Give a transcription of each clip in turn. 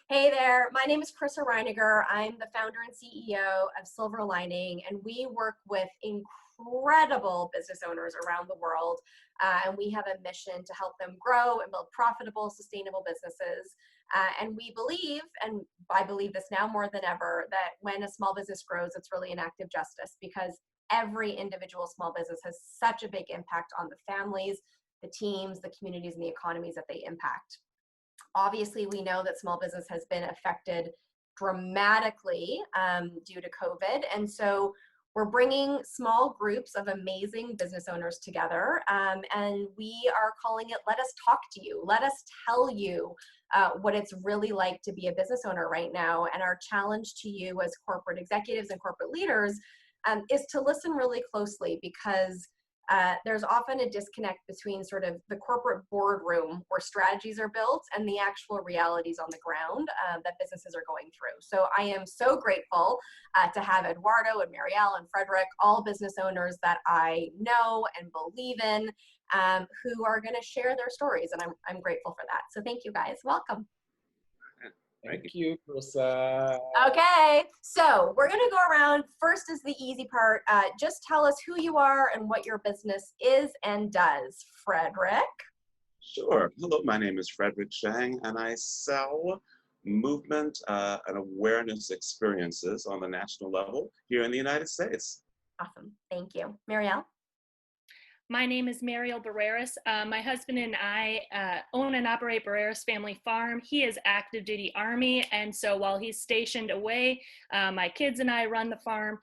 Hey there, my name is Krista Reiniger. I'm the founder and CEO of Silver Lining, and we work with incredible business owners around the world. And we have a mission to help them grow and build profitable, sustainable businesses. And we believe, and I believe this now more than ever, that when a small business grows, it's really an act of justice because every individual small business has such a big impact on the families, the teams, the communities, and the economies that they impact. Obviously, we know that small business has been affected dramatically due to COVID. And so we're bringing small groups of amazing business owners together. And we are calling it Let Us Talk to You. Let us tell you what it's really like to be a business owner right now. And our challenge to you as corporate executives and corporate leaders is to listen really closely because there's often a disconnect between sort of the corporate boardroom where strategies are built and the actual realities on the ground that businesses are going through. So I am so grateful to have Eduardo and Marielle and Frederick, all business owners that I know and believe in, who are going to share their stories. And I'm grateful for that. So thank you guys. Welcome. Thank you, Carissa. Okay, so we're gonna go around. First is the easy part. Just tell us who you are and what your business is and does. Frederick. Sure. Hello, my name is Frederick Shang, and I sell movement and awareness experiences on the national level here in the United States. Awesome, thank you. Marielle. My name is Mariel Barreras. My husband and I own and operate Barreras Family Farm. He is active duty Army, and so while he's stationed away, my kids and I run the farm.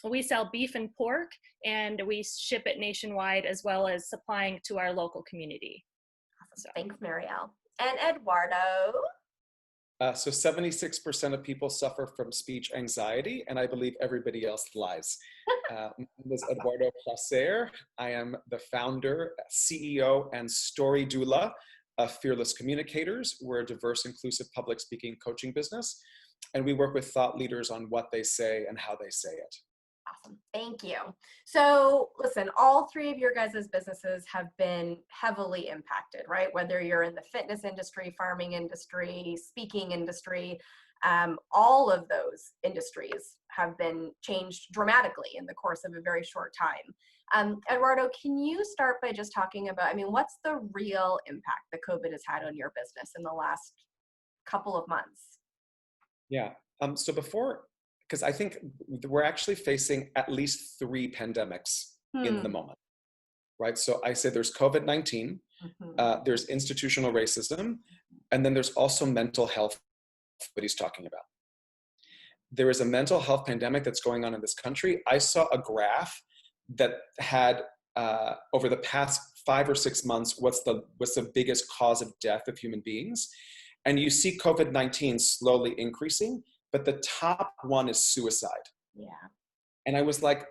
We sell beef and pork, and we ship it nationwide as well as supplying to our local community. Awesome. So. Thanks, Marielle. And Eduardo. So 76% of people suffer from speech anxiety, and I believe everybody else lies. My name is Eduardo Placer. I am the founder, CEO, and story doula of Fearless Communicators. We're a diverse, inclusive public speaking coaching business, and we work with thought leaders on what they say and how they say it. Awesome. Thank you. So listen, all three of your guys' businesses have been heavily impacted, right? Whether you're in the fitness industry, farming industry, speaking industry, all of those industries have been changed dramatically in the course of a very short time. Eduardo, can you start by just talking about, what's the real impact that COVID has had on your business in the last couple of months? Yeah. Because I think we're actually facing at least 3 pandemics in the moment, right? So I say there's COVID-19, there's institutional racism, and then there's also mental health, what he's talking about. There is a mental health pandemic that's going on in this country. I saw a graph that had, over the past 5 or 6 months, what's the biggest cause of death of human beings. And you see COVID-19 slowly increasing, but the top one is suicide. Yeah. And I was like,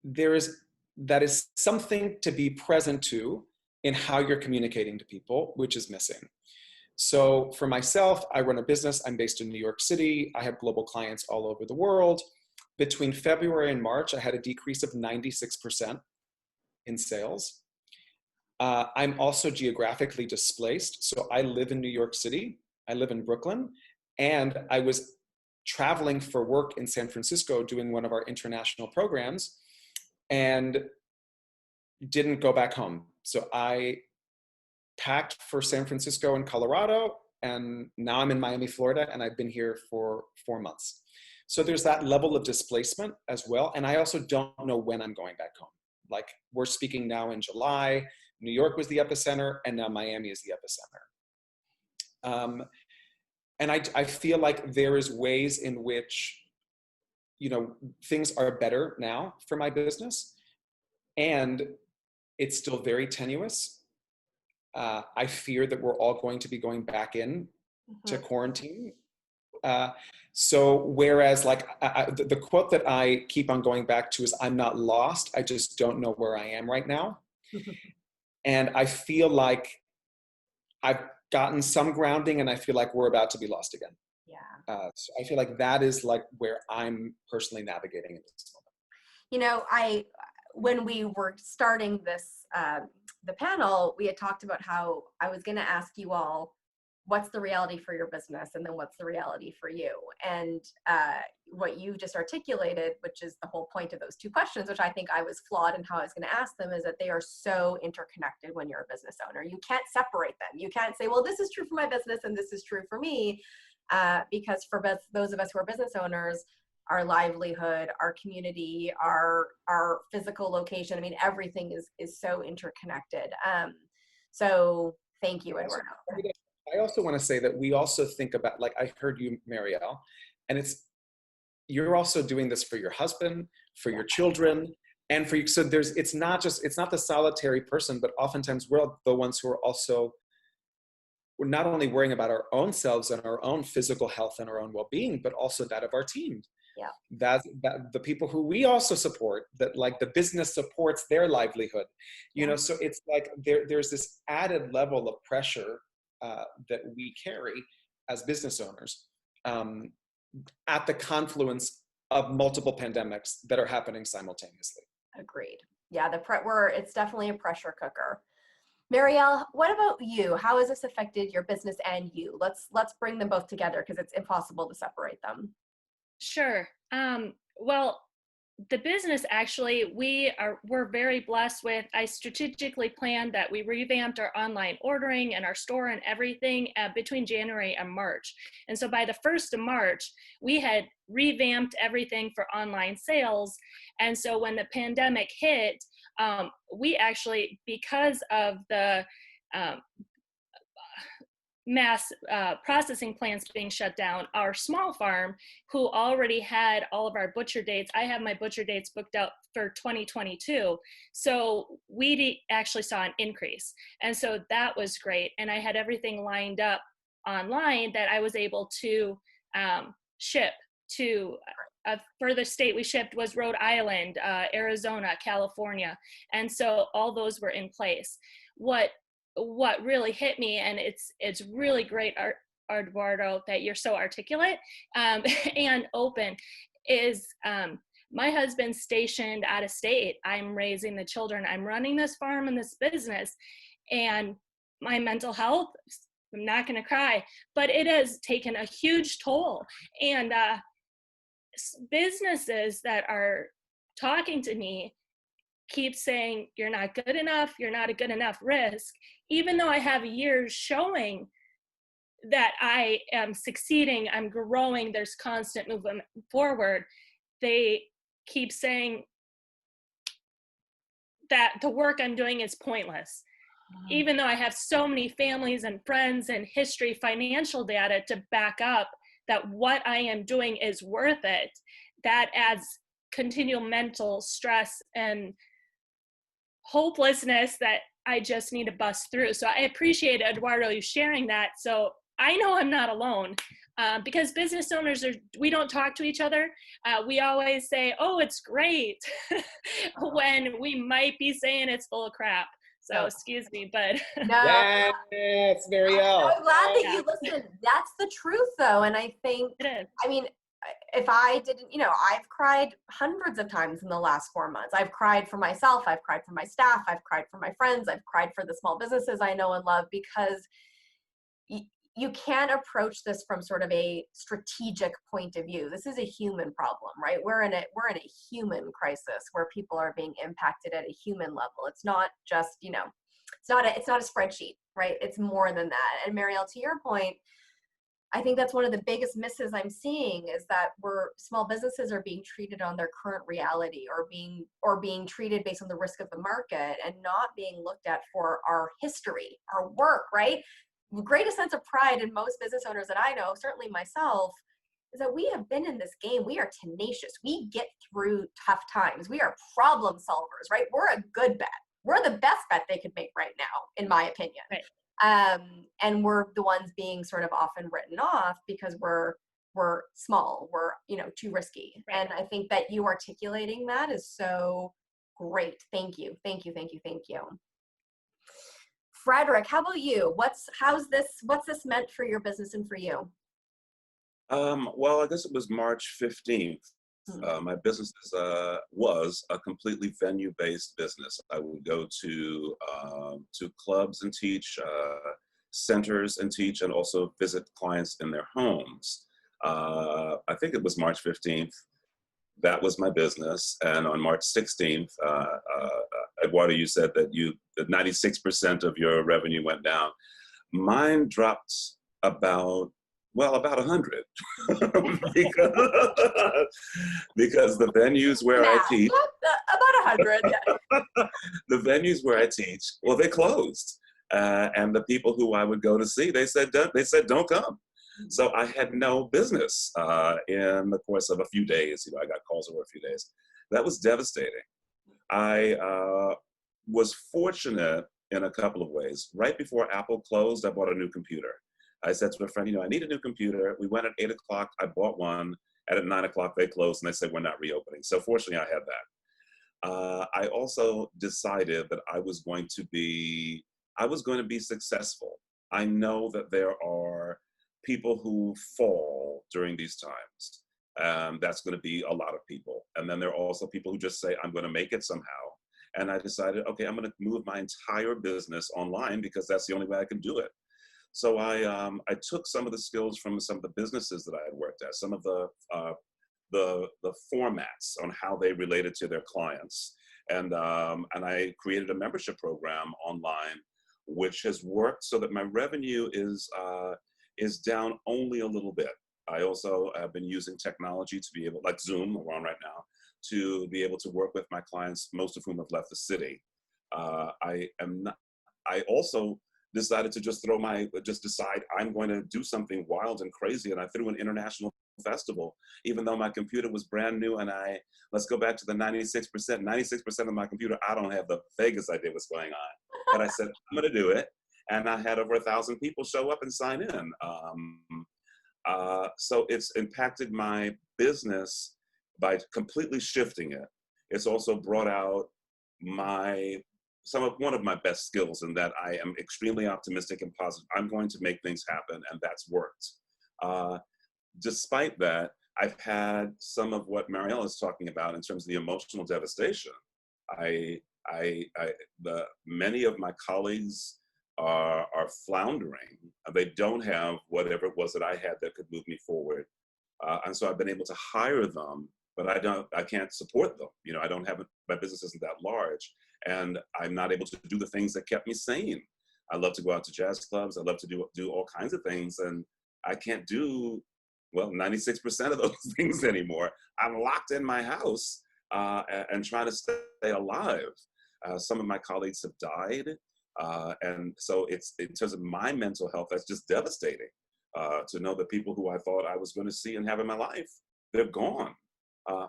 that is something to be present to in how you're communicating to people, which is missing. So for myself, I run a business. I'm based in New York City. I have global clients all over the world. Between February and March, I had a decrease of 96% in sales. I'm also geographically displaced. So I live in New York City. I live in Brooklyn. And I was traveling for work in San Francisco doing one of our international programs and didn't go back home. So I packed for San Francisco and Colorado, and now I'm in Miami, Florida, and I've been here for 4 months. So there's that level of displacement as well. And I also don't know when I'm going back home. Like, we're speaking now in July, New York was the epicenter, and now Miami is the epicenter. And I feel like there is ways in which, things are better now for my business, and it's still very tenuous. I fear that we're all going to be going back in to quarantine. So whereas the quote that I keep on going back to is, I'm not lost, I just don't know where I am right now. And I feel like I've gotten some grounding, and I feel like we're about to be lost again. Yeah. So I feel like that is like where I'm personally navigating at this moment. When we were starting this, the panel, we had talked about how I was going to ask you all what's the reality for your business, and then what's the reality for you. And what you just articulated, which is the whole point of those two questions, which I think I was flawed in how I was going to ask them, is that they are so interconnected when you're a business owner. You can't separate them. You can't say, well, this is true for my business and this is true for me, because for those of us who are business owners, our livelihood, our community, our physical location, I mean, everything is so interconnected. So thank you, Eduardo. I also want to say that we also think about, like I heard you, Marielle, and you're also doing this for your husband, for your children, and for you. So it's not the solitary person, but oftentimes we're the ones who are also, we're not only worrying about our own selves and our own physical health and our own well-being, but also that of our team. Yeah. That the people who we also support, that like the business supports their livelihood, you know, so it's like there's this added level of pressure that we carry as business owners at the confluence of multiple pandemics that are happening simultaneously. Agreed. Yeah, it's definitely a pressure cooker. Marielle, what about you? How has this affected your business and you? Let's bring them both together because it's impossible to separate them. Sure. Well, the business actually, we're very blessed with. I strategically planned that we revamped our online ordering and our store and everything between January and March. And so by the 1st of March, we had revamped everything for online sales. And so when the pandemic hit, we actually, because of the mass processing plants being shut down, our small farm, who already had all of our butcher dates, I have my butcher dates booked out for 2022. So we actually saw an increase. And so that was great. And I had everything lined up online that I was able to ship to. A further state we shipped was Rhode Island, Arizona, California. And so all those were in place. What really hit me, and it's really great, Eduardo, that you're so articulate and open, is my husband's stationed out of state. I'm raising the children. I'm running this farm and this business, and my mental health, I'm not going to cry, but it has taken a huge toll. And businesses that are talking to me keep saying, you're not good enough, you're not a good enough risk, even though I have years showing that I am succeeding, I'm growing, there's constant movement forward. They keep saying that the work I'm doing is pointless, even though I have so many families and friends and history, financial data to back up that what I am doing is worth it. That adds continual mental stress and hopelessness that I just need to bust through. So I appreciate, Eduardo, you sharing that. So I know I'm not alone, because business owners we don't talk to each other. We always say, oh, it's great, when we might be saying it's full of crap. So excuse me, but No. Yes, Marielle. I'm glad that you listened. That's the truth, though. And I think, it is. I mean, if I didn't, I've cried hundreds of times in the last 4 months. I've cried for myself. I've cried for my staff. I've cried for my friends. I've cried for the small businesses I know and love, because you can't approach this from sort of a strategic point of view. This is a human problem, right? We're in a human crisis where people are being impacted at a human level. It's not just, it's not a spreadsheet, right? It's more than that. And Marielle, to your point, I think that's one of the biggest misses I'm seeing, is that small businesses are being treated on their current reality, or being treated based on the risk of the market, and not being looked at for our history, our work, right? The greatest sense of pride in most business owners that I know, certainly myself, is that we have been in this game. We are tenacious. We get through tough times. We are problem solvers, right? We're a good bet. We're the best bet they could make right now, in my opinion. Right. And we're the ones being sort of often written off because we're small, we're, too risky. Right. And I think that you articulating that is so great. Thank you. Thank you. Thank you. Thank you. Frederick, how about you? What's this meant for your business and for you? Well, I guess it was March 15th. My business was a completely venue-based business. I would go to clubs and teach, centers and teach and also visit clients in their homes. I think it was March 15th. That was my business. And on March 16th, Eduardo, you said that 96% of your revenue went down. Mine dropped about 100 because the venues where I teach, about 100, yeah. the venues where I teach, well, they closed. And the people who I would go to see, they said, don't come. So I had no business in the course of a few days. I got calls over a few days. That was devastating. I was fortunate in a couple of ways. Right before Apple closed, I bought a new computer. I said to a friend, I need a new computer. We went at 8 o'clock, I bought one, and at 9 o'clock they closed and they said, we're not reopening. So fortunately I had that. I also decided that I was going to be successful. I know that there are people who fall during these times. That's going to be a lot of people. And then there are also people who just say, I'm going to make it somehow. And I decided, okay, I'm going to move my entire business online because that's the only way I can do it. So I took some of the skills from some of the businesses that I had worked at, some of the formats on how they related to their clients. And I created a membership program online, which has worked so that my revenue is down only a little bit. I also have been using technology to be able, like Zoom, we're on right now, to be able to work with my clients, most of whom have left the city. I also decided to just decide I'm going to do something wild and crazy. And I threw an international festival, even though my computer was brand new. And let's go back to the 96%. 96% of my computer, I don't have the vaguest idea what's going on. But I said, I'm going to do it. And I had over 1,000 people show up and sign in. So it's impacted my business by completely shifting it. It's also brought out one of my best skills in that I am extremely optimistic and positive. I'm going to make things happen, and that's worked. Despite that, I've had some of what Marielle is talking about in terms of the emotional devastation. Many of my colleagues are floundering. They don't have whatever it was that I had that could move me forward. And so I've been able to hire them, but I can't support them. I don't have, my business isn't that large, and I'm not able to do the things that kept me sane. I love to go out to jazz clubs. I love to do all kinds of things, and I can't do, 96% of those things anymore. I'm locked in my house and trying to stay alive. Some of my colleagues have died. And so it's, in terms of my mental health, that's just devastating to know that people who I thought I was going to see and have in my life, they're gone.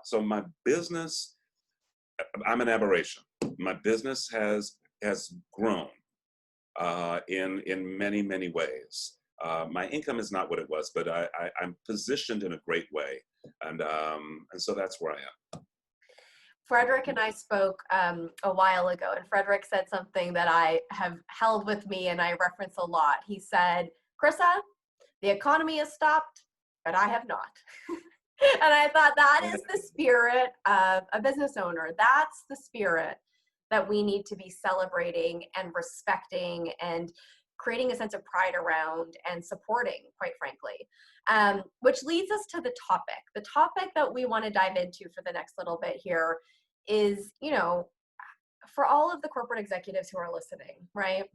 So my business, I'm an aberration. My business has grown in many, many ways. My income is not what it was, but I'm positioned in a great way. And so that's where I am. Frederick and I spoke a while ago, and Frederick said something that I have held with me and I reference a lot. He said, Krissa, the economy has stopped, but I have not. And I thought that is the spirit of a business owner. That's the spirit that we need to be celebrating and respecting and creating a sense of pride around and supporting, quite frankly. Which leads us to the topic. The topic that we want to dive into for the next little bit here is, for all of the corporate executives who are listening, right?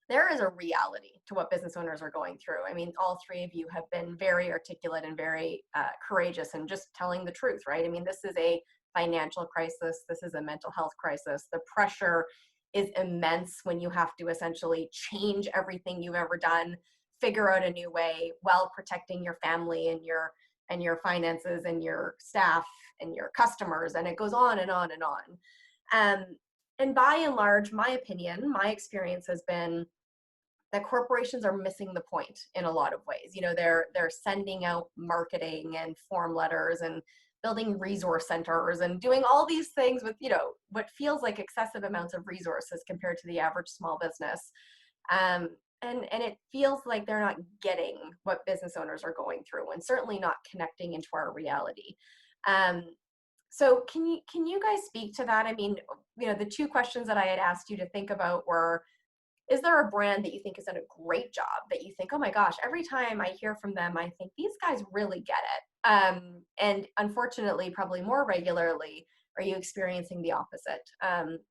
There is a reality to what business owners are going through. I mean, all three of you have been very articulate and very courageous and just telling the truth, right? I mean, this is a financial crisis. This is a mental health crisis. The pressure is immense when you have to essentially change everything you've ever done, figure out a new way while protecting your family and your finances and your staff and your customers, and it goes on and on and on. And by and large, my opinion, my experience has been that corporations are missing the point in a lot of ways. They're sending out marketing and form letters and building resource centers and doing all these things with, what feels like excessive amounts of resources compared to the average small business. And it feels like they're not getting what business owners are going through, and certainly not connecting into our reality. So can you guys speak to that? I mean, the two questions that I had asked you to think about were, is there a brand that you think has done a great job that you think, oh my gosh, every time I hear from them, I think these guys really get it? And unfortunately, probably more regularly, are you experiencing the opposite?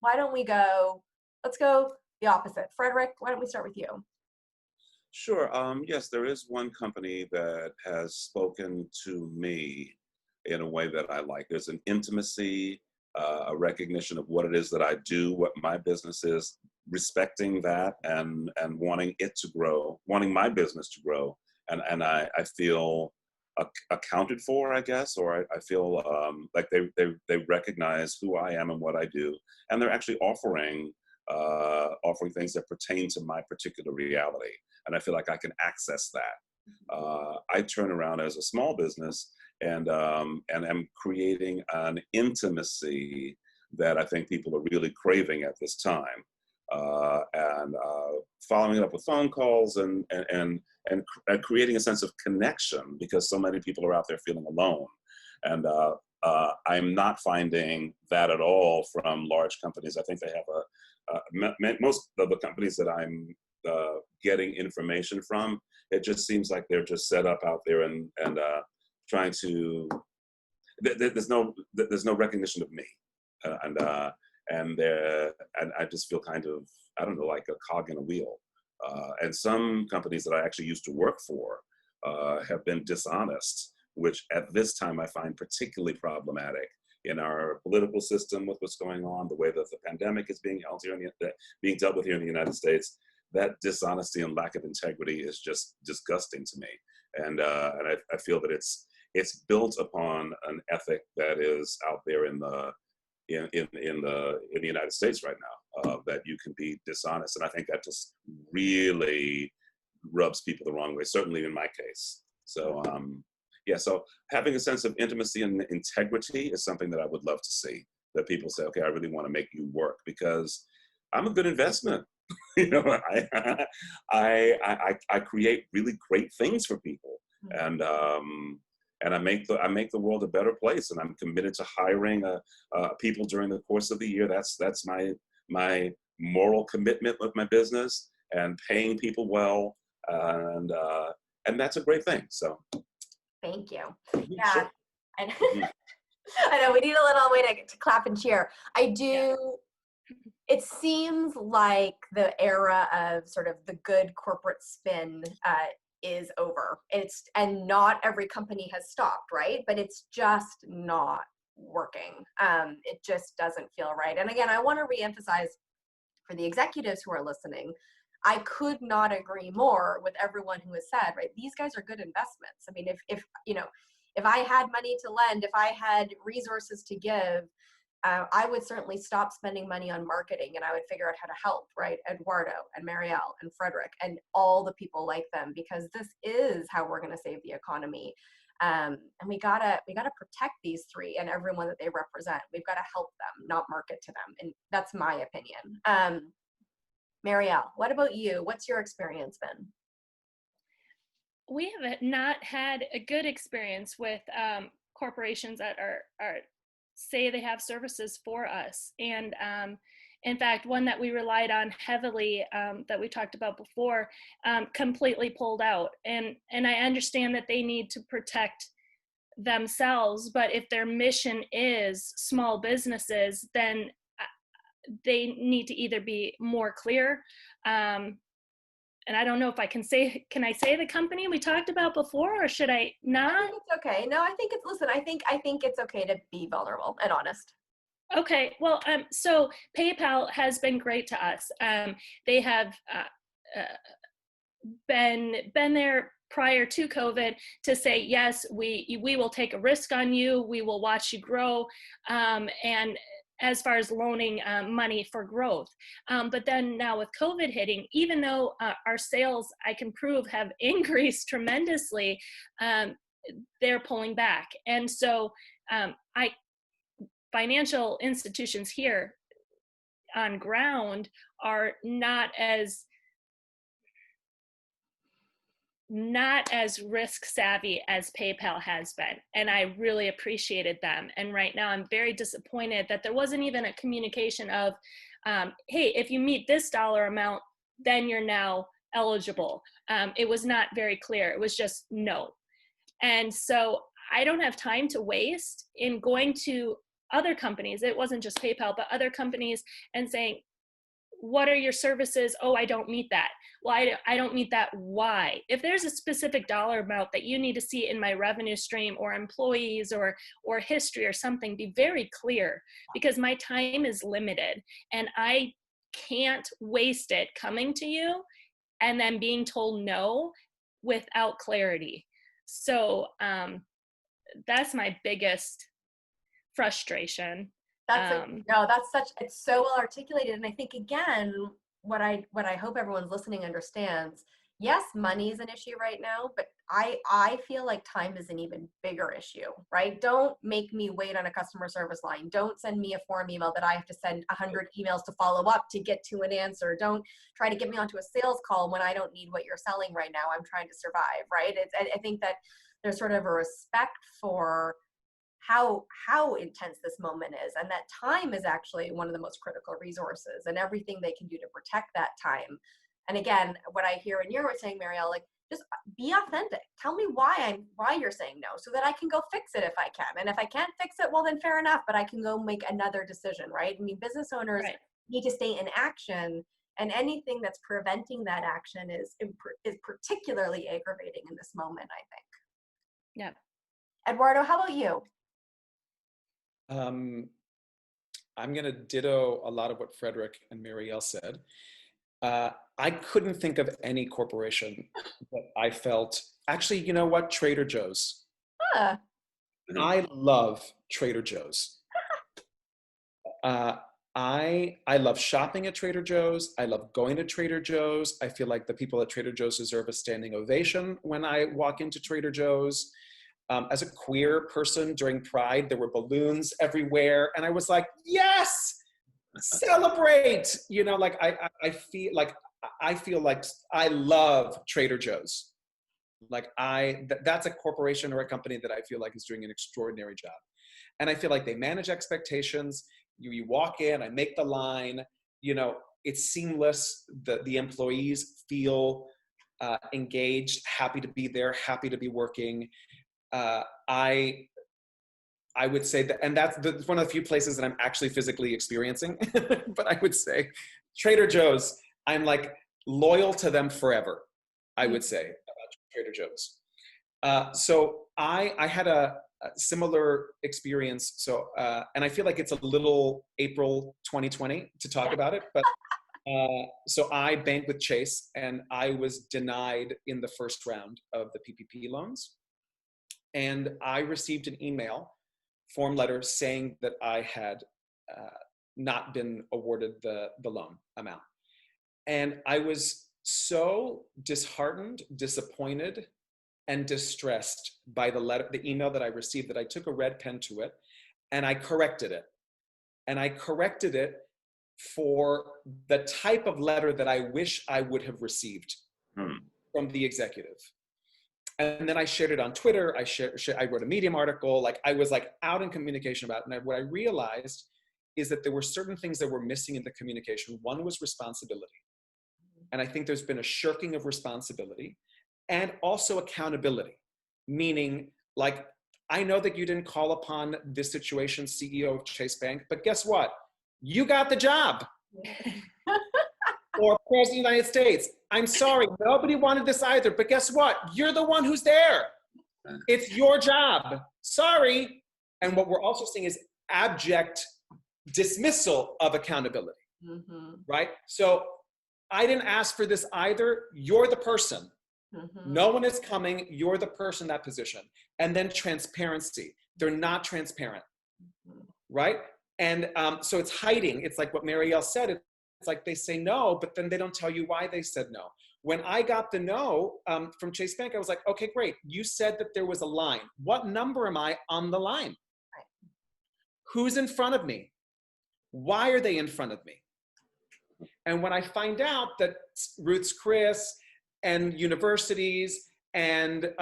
Why don't we go, let's go the opposite. Frederick, why don't we start with you? Sure. Yes, there is one company that has spoken to me in a way that I like. There's an intimacy, a recognition of what it is that I do, what my business is, respecting that and wanting it to grow, wanting my business to grow. And I feel accounted for, I guess, or I feel like they recognize who I am and what I do. And they're actually offering things that pertain to my particular reality. And I feel like I can access that. I turn around as a small business and am creating an intimacy that I think people are really craving at this time. And following it up with phone calls and creating a sense of connection, because so many people are out there feeling alone. And I'm not finding that at all from large companies. I think they have most of the companies that I'm getting information from, it just seems like they're just set up out there and trying to. There's no recognition of me, and I just feel kind of, I don't know, like a cog in a wheel. And some companies that I actually used to work for have been dishonest, which at this time I find particularly problematic in our political system with what's going on, the way that the pandemic is being dealt with here in the United States. That dishonesty and lack of integrity is just disgusting to me, and I feel that it's built upon an ethic that is out there in the United States right now, that you can be dishonest, and I think that just really rubs people the wrong way. Certainly in my case. So yeah, so having a sense of intimacy and integrity is something that I would love to see. That people say, okay, I really want to make you work because I'm a good investment. You know, I create really great things for people, and I make the world a better place, and I'm committed to hiring people during the course of the year. That's my moral commitment with my business, and paying people well, and that's a great thing. So, thank you. Yeah, sure. And I know we need a little way to clap and cheer. I do. Yeah. It seems like the era of sort of the good corporate spin is over. And not every company has stopped, right? But it's just not working. It just doesn't feel right. And again, I want to reemphasize for the executives who are listening, I could not agree more with everyone who has said, right, these guys are good investments. I mean, if I had money to lend, if I had resources to give, I would certainly stop spending money on marketing, and I would figure out how to help, right, Eduardo and Marielle and Frederick and all the people like them, because this is how we're going to save the economy. And we gotta protect these three and everyone that they represent. We've got to help them, not market to them, and that's my opinion. Marielle, what about you? What's your experience been? We have not had a good experience with corporations that are say they have services for us. And in fact, one that we relied on heavily that we talked about before completely pulled out. And I understand that they need to protect themselves, but if their mission is small businesses, then they need to either be more clear. And I don't know if I can say the company we talked about before, or should I not? I think it's okay. No, I think I think it's okay to be vulnerable and honest. Okay. Well, so PayPal has been great to us. They have been there prior to COVID to say, yes, we will take a risk on you. We will watch you grow. And as far as loaning money for growth. But then now with COVID hitting, even though our sales, I can prove, have increased tremendously, they're pulling back. And so financial institutions here on ground are not as risk savvy as PayPal has been. And I really appreciated them. And right now I'm very disappointed that there wasn't even a communication of, hey, if you meet this dollar amount, then you're now eligible. It was not very clear. It was just no. And so I don't have time to waste in going to other companies. It wasn't just PayPal, but other companies, and saying, what are your services? Oh, I don't meet that. Well, I don't meet that. Why? If there's a specific dollar amount that you need to see in my revenue stream or employees or history or something, be very clear, because my time is limited and I can't waste it coming to you and then being told no without clarity. So that's my biggest frustration. It's so well articulated. And I think, again, what I hope everyone's listening understands, yes, money is an issue right now, but I feel like time is an even bigger issue, right? Don't make me wait on a customer service line. Don't send me a form email that I have to send 100 emails to follow up to get to an answer. Don't try to get me onto a sales call when I don't need what you're selling right now. I'm trying to survive, right? I think that there's sort of a respect for how intense this moment is, and that time is actually one of the most critical resources, and everything they can do to protect that time. And again, what I hear in you're saying, Marielle, like, just be authentic. Tell me why you're saying no, so that I can go fix it if I can. And if I can't fix it, well, then fair enough, but I can go make another decision, right? I mean, business owners need to stay in action, and anything that's preventing that action is particularly aggravating in this moment, I think. Yeah. Eduardo, how about you? I'm going to ditto a lot of what Frederick and Marielle said. I couldn't think of any corporation that I felt, actually, you know what? Trader Joe's. Huh. I love Trader Joe's. I love shopping at Trader Joe's. I love going to Trader Joe's. I feel like the people at Trader Joe's deserve a standing ovation when I walk into Trader Joe's. As a queer person during Pride, there were balloons everywhere. And I was like, yes, celebrate. You know, like I feel like I love Trader Joe's. Like that's a corporation or a company that I feel like is doing an extraordinary job. And I feel like they manage expectations. You walk in, I make the line, you know, it's seamless. The employees feel engaged, happy to be there, happy to be working. I would say that, and that's one of the few places that I'm actually physically experiencing, but I would say Trader Joe's, I'm like loyal to them forever, I would say, about Trader Joe's. So I had a similar experience. So, and I feel like it's a little April 2020 to talk about it, but so I banked with Chase and I was denied in the first round of the PPP loans. And I received an email form letter saying that I had not been awarded the loan amount. And I was so disheartened, disappointed, and distressed by the email that I received that I took a red pen to it and I corrected it. And I corrected it for the type of letter that I wish I would have received from the executive. And then I shared it on Twitter. I wrote a Medium article. Like I was like out in communication about it. And what I realized is that there were certain things that were missing in the communication. One was responsibility. And I think there's been a shirking of responsibility and also accountability. Meaning, like, I know that you didn't call upon this situation, CEO of Chase Bank, but guess what? You got the job. Or President of the United States. I'm sorry, nobody wanted this either, but guess what? You're the one who's there. It's your job. Sorry. And what we're also seeing is abject dismissal of accountability, right? So I didn't ask for this either. You're the person. No one is coming. You're the person in that position. And then transparency. They're not transparent, right? And so it's hiding. It's like what Marielle said. It's like they say no, but then they don't tell you why they said no. When I got the no from Chase Bank, I was like, okay, great. You said that there was a line. What number am I on the line? Who's in front of me? Why are they in front of me? And when I find out that Ruth's Chris and universities and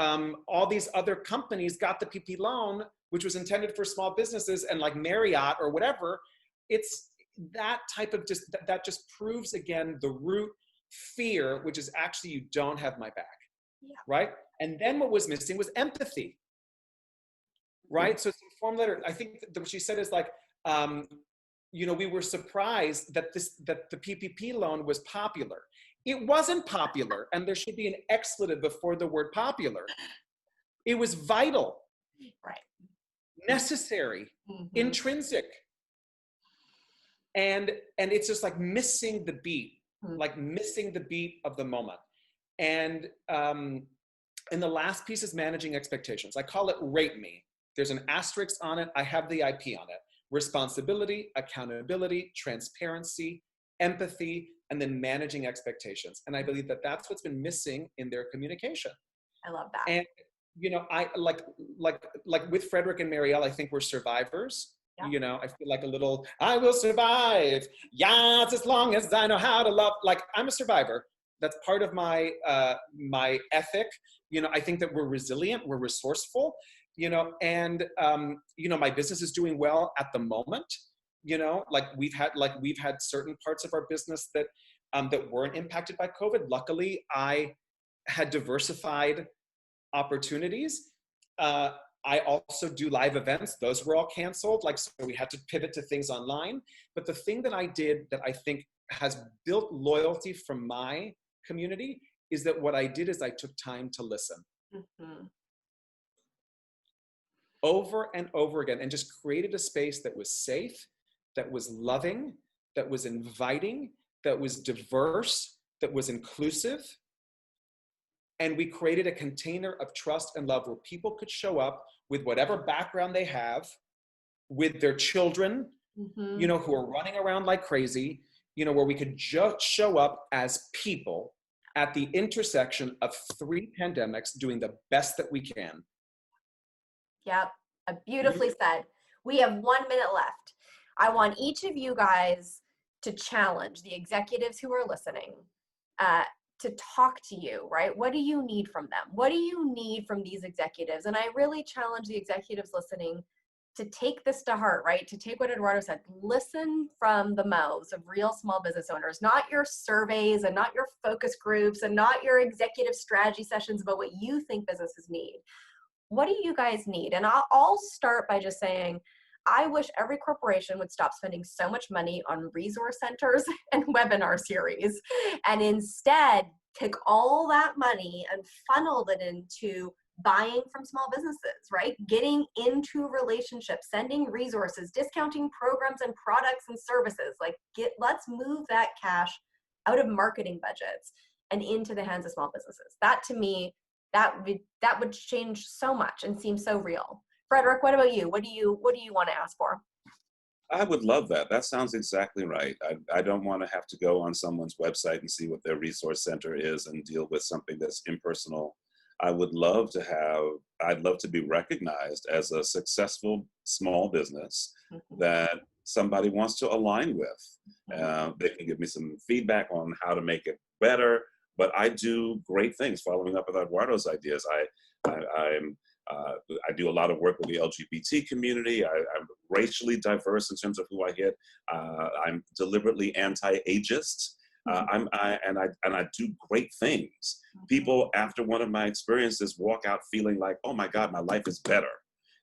all these other companies got the PP loan, which was intended for small businesses and like Marriott or whatever, it's that type of that just proves again the root fear, which is actually you don't have my back, Yeah. right? And then what was missing was empathy, right? So some form letter, I think that what she said is like, you know, we were surprised that that the PPP loan was popular. It wasn't popular, and there should be an expletive before the word popular. It was vital, Right. necessary, intrinsic. And it's just like missing the beat, like missing the beat of the moment. And the last piece is managing expectations. I call it rate me. There's an asterisk on it. I have the IP on it. Responsibility, accountability, transparency, empathy, and then managing expectations. And I believe that that's what's been missing in their communication. I love that. And, you know, I like with Frederick and Marielle, I think we're survivors. Yeah. You know, I feel like a little, I will survive. Yes, as long as I know how to love. Like, I'm a survivor. That's part of my my ethic. You know, I think that we're resilient, we're resourceful, you know, and you know, my business is doing well at the moment. You know, like we've had certain parts of our business that that weren't impacted by COVID. Luckily, I had diversified opportunities. I also do live events. Those were all canceled. Like, so we had to pivot to things online. But the thing that I did that I think has built loyalty from my community is that what I did is I took time to listen. Over and over again, and just created a space that was safe, that was loving, that was inviting, that was diverse, that was inclusive. And we created a container of trust and love where people could show up with whatever background they have, with their children, you know, who are running around like crazy, you know, where we could just show up as people at the intersection of 3 pandemics doing the best that we can. Yep, beautifully said. We have 1 minute left. I want each of you guys to challenge the executives who are listening to talk to you, right? What do you need from them? What do you need from these executives? And I really challenge the executives listening to take this to heart, right? To take what Eduardo said, listen from the mouths of real small business owners, not your surveys and not your focus groups and not your executive strategy sessions about what you think businesses need. What do you guys need? And I'll start by just saying, I wish every corporation would stop spending so much money on resource centers and webinar series and instead take all that money and funneled it into buying from small businesses, right? Getting into relationships, sending resources, discounting programs and products and services. Like, let's move that cash out of marketing budgets and into the hands of small businesses. That, to me, that would change so much and seem so real. Frederick, what about you? What do you want to ask for? I would love that. That sounds exactly right. I don't want to have to go on someone's website and see what their resource center is and deal with something that's impersonal. I'd love to be recognized as a successful small business that somebody wants to align with. They can give me some feedback on how to make it better, but I do great things following up with Eduardo's ideas. I do a lot of work with the LGBT community. I'm racially diverse in terms of who I hit. I'm deliberately anti-ageist. And I do great things. People, after one of my experiences, walk out feeling like, oh my God, my life is better.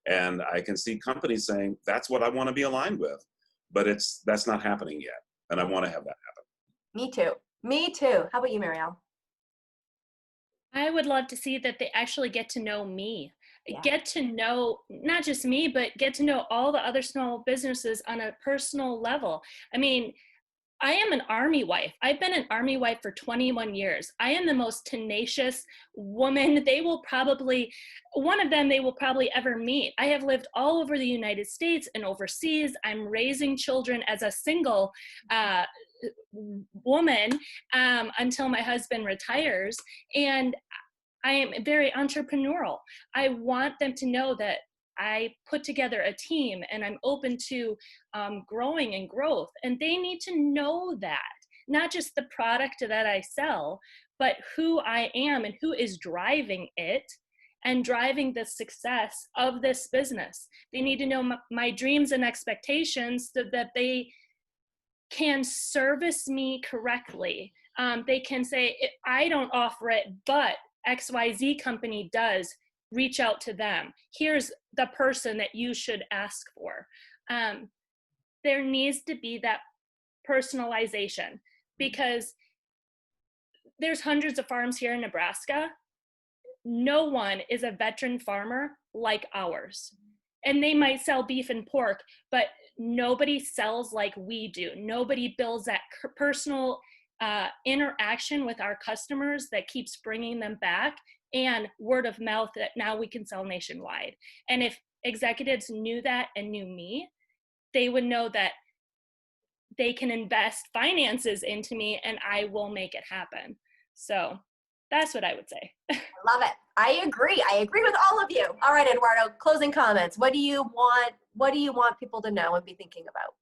And I can see companies saying, that's what I want to be aligned with. But that's not happening yet. And I want to have that happen. Me too. Me too. How about you, Marielle? I would love to see that they actually get to know me. Yeah. Get to know not just me, but get to know all the other small businesses on a personal level. I mean, I am an Army wife. I've been an Army wife for 21 years. I am the most tenacious woman they will probably ever meet. I have lived all over the United States and overseas. I'm raising children as a single woman until my husband retires. And I am very entrepreneurial. I want them to know that I put together a team and I'm open to growing and growth. And they need to know that, not just the product that I sell, but who I am and who is driving it and driving the success of this business. They need to know my dreams and expectations so that they can service me correctly They can say, I don't offer it, but XYZ company does. Reach out to them. Here's the person that you should ask for. There needs to be that personalization, because there's hundreds of farms here in Nebraska. No one is a veteran farmer like ours. And they might sell beef and pork, but nobody sells like we do. Nobody builds that personal interaction with our customers that keeps bringing them back, and word of mouth that now we can sell nationwide. And if executives knew that and knew me, they would know that they can invest finances into me and I will make it happen. So that's what I would say. Love it. I agree. I agree with all of you. All right, Eduardo, closing comments. What do you want people to know and be thinking about?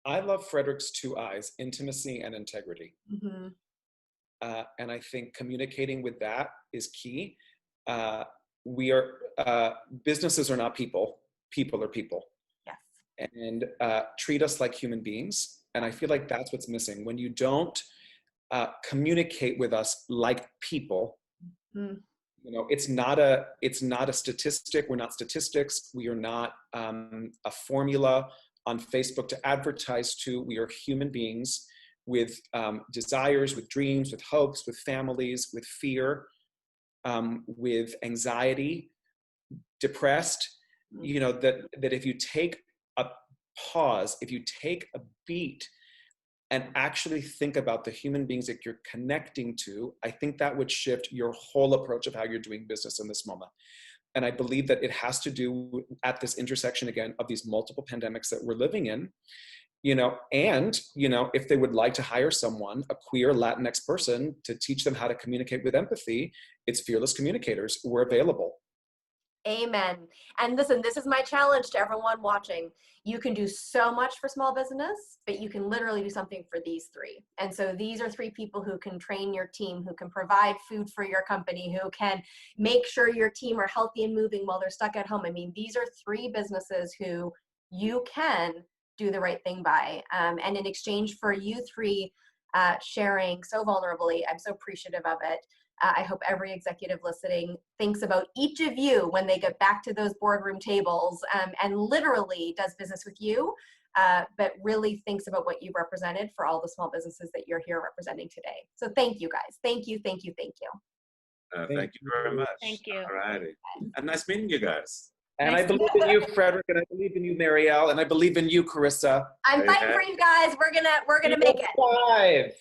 I love Frederick's 2 I's, intimacy and integrity. Mm-hmm. And I think communicating with that is key. Businesses are not people. People are people. Yes. And treat us like human beings. And I feel like that's what's missing. When you don't communicate with us like people, it's not a statistic. We're not statistics. We are not a formula on Facebook to advertise to. We are human beings with desires, with dreams, with hopes, with families, with fear, with anxiety, depressed. That if you take a pause, if you take a beat and actually think about the human beings that you're connecting to, I think that would shift your whole approach of how you're doing business in this moment. And I believe that it has to do at this intersection again of these multiple pandemics that we're living in, and if they would like to hire someone, a queer Latinx person, to teach them how to communicate with empathy, it's Fearless Communicators. We're available. Amen. And listen, this is my challenge to everyone watching. You can do so much for small business, but you can literally do something for these 3. And so these are 3 people who can train your team, who can provide food for your company, who can make sure your team are healthy and moving while they're stuck at home. I mean, these are 3 businesses who you can do the right thing by. And in exchange for you 3 sharing so vulnerably, I'm so appreciative of it. I hope every executive listening thinks about each of you when they get back to those boardroom tables, and literally does business with you, but really thinks about what you've represented for all the small businesses that you're here representing today. So thank you guys. Thank you, thank you, thank you. Thank you very much. Thank you. All righty. And nice meeting you guys. And I believe in you, Frederick, and I believe in you, Marielle, and I believe in you, Carissa. I'm fighting for you guys. We're gonna make it. 5.